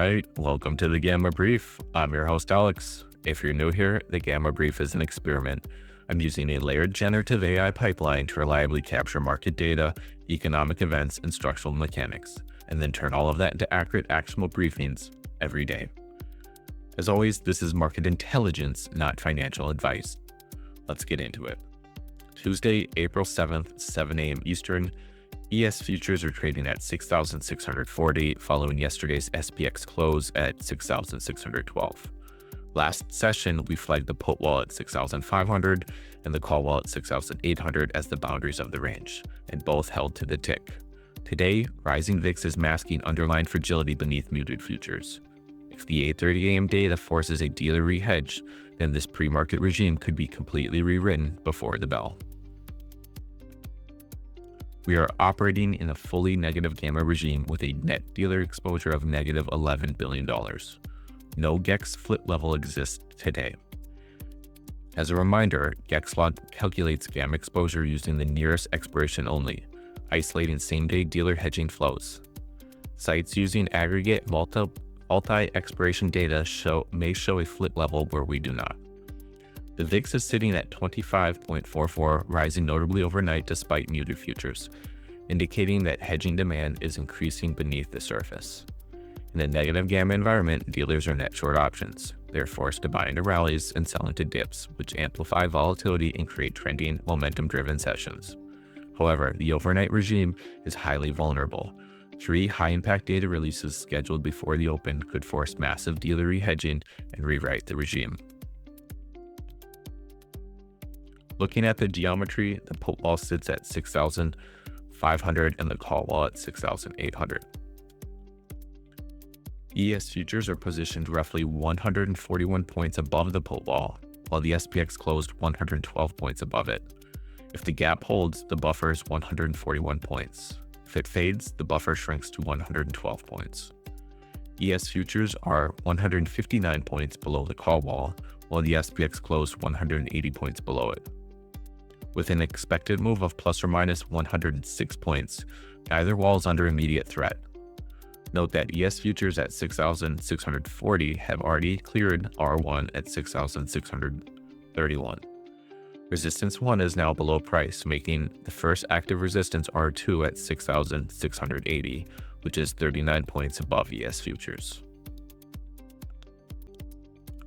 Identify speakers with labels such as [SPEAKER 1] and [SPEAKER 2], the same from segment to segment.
[SPEAKER 1] right, welcome to the Gamma Brief. I'm your host, Alex. If you're new here, the Gamma Brief is an experiment. I'm using a layered generative AI pipeline to reliably capture market data, economic events, and structural mechanics, and then turn all of that into accurate, actionable briefings every day. As always, this is market intelligence, not financial advice. Let's get into it. Tuesday, April 7th, 7 a.m. Eastern, ES futures are trading at 6,640 following yesterday's SPX close at 6,612. Last session, we flagged the put wall at 6,500 and the call wall at 6,800 as the boundaries of the range, and both held to the tick. Today, rising VIX is masking underlying fragility beneath muted futures. If the 8:30 a.m. data forces a dealer re-hedge, then this pre-market regime could be completely rewritten before the bell. We are operating in a fully negative gamma regime with a net dealer exposure of negative $11 billion. No GEX flip level exists today. As a reminder, GEX law calculates gamma exposure using the nearest expiration only, isolating same-day dealer hedging flows. Sites using aggregate multi-expiration data may show a flip level where we do not. The VIX is sitting at 25.44, rising notably overnight despite muted futures, indicating that hedging demand is increasing beneath the surface. In a negative gamma environment, dealers are net short options. They're forced to buy into rallies and sell into dips, which amplify volatility and create trending, momentum-driven sessions. However, the overnight regime is highly vulnerable. 3 high-impact data releases scheduled before the open could force massive dealer re-hedging and rewrite the regime. Looking at the geometry, the put wall sits at 6,500 and the call wall at 6,800. ES futures are positioned roughly 141 points above the put wall, while the SPX closed 112 points above it. If the gap holds, the buffer is 141 points. If it fades, the buffer shrinks to 112 points. ES futures are 159 points below the call wall, while the SPX closed 180 points below it. With an expected move of plus or minus 106 points, neither wall is under immediate threat. Note that ES futures at 6,640 have already cleared R1 at 6,631. Resistance 1 is now below price, making the first active resistance R2 at 6,680, which is 39 points above ES futures.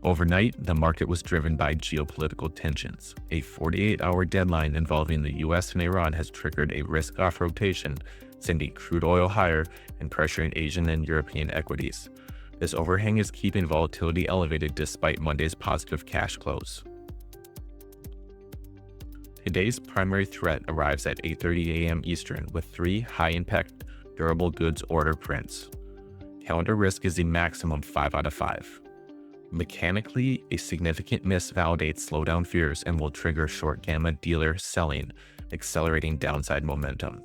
[SPEAKER 1] Overnight, the market was driven by geopolitical tensions. A 48-hour deadline involving the US and Iran has triggered a risk-off rotation, sending crude oil higher and pressuring Asian and European equities. This overhang is keeping volatility elevated despite Monday's positive cash close. Today's primary threat arrives at 8:30 a.m. Eastern with 3 high-impact durable goods order prints. Calendar risk is a maximum 5 out of 5. Mechanically, a significant miss validates slowdown fears and will trigger short gamma dealer selling, accelerating downside momentum.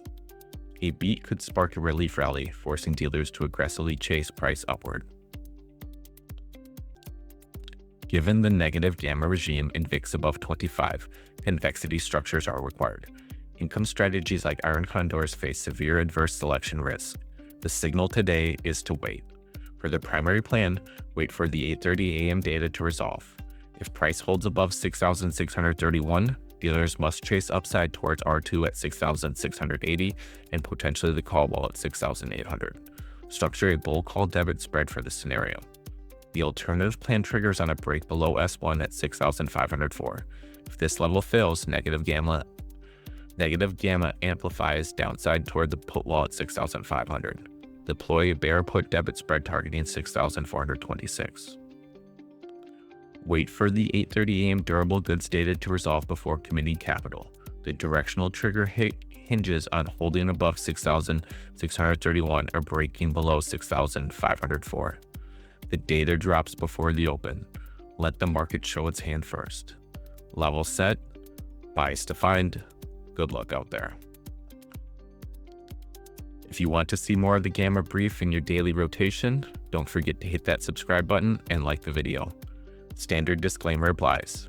[SPEAKER 1] A beat could spark a relief rally, forcing dealers to aggressively chase price upward. Given the negative gamma regime and VIX above 25, convexity structures are required. Income strategies like iron condors face severe adverse selection risk. The signal today is to wait. For the primary plan, wait for the 8:30 a.m. data to resolve. If price holds above 6,631, dealers must chase upside towards R2 at 6,680 and potentially the call wall at 6,800. Structure a bull call debit spread for this scenario. The alternative plan triggers on a break below S1 at 6,504. If this level fails, negative gamma amplifies downside toward the put wall at 6,500. Deploy a bear put debit spread targeting 6,426. Wait for the 8:30 a.m. durable goods data to resolve before committing capital. The directional trigger hinges on holding above 6,631 or breaking below 6,504. The data drops before the open. Let the market show its hand first. Level set, bias defined. Good luck out there. If you want to see more of the Gamma Brief in your daily rotation, don't forget to hit that subscribe button and like the video. Standard disclaimer applies.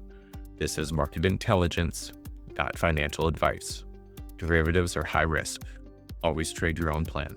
[SPEAKER 1] This is market intelligence, not financial advice. Derivatives are high risk. Always trade your own plan.